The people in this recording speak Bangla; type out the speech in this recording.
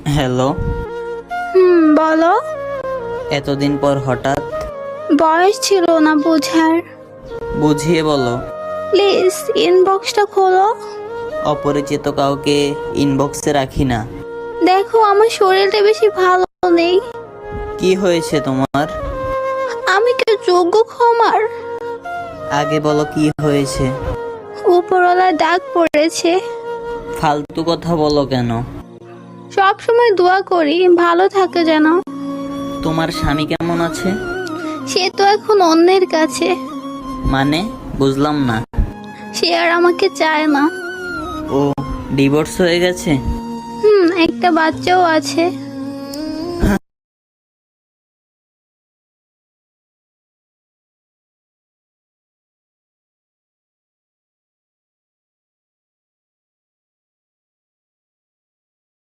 হ্যালো। বলো। এতদিন পর হঠাৎ? বয়স ছিল না বোঝার। বুঝিয়ে বলো। প্লিজ ইনবক্সটা খোলো। অপরিচিত কাউকে ইনবক্সে রাখি না। দেখো আমার শরীরটা বেশি ভালো নেই। কি হয়েছে তোমার? আমি কি যোগ্য ক্ষমার? আগে বলো কি হয়েছে। উপরওয়ালার ডাক পড়েছে। ফালতু কথা বলো কেন? সব সময় দোয়া করি ভালো থাকে যেন। তোমার স্বামী কেমন আছে? সে তো এখন অন্যের কাছে। মানে বুঝলাম না। সে আর আমাকে চায় না। ও ডিভোর্স হয়ে গেছে? একটা বাচ্চাও আছে।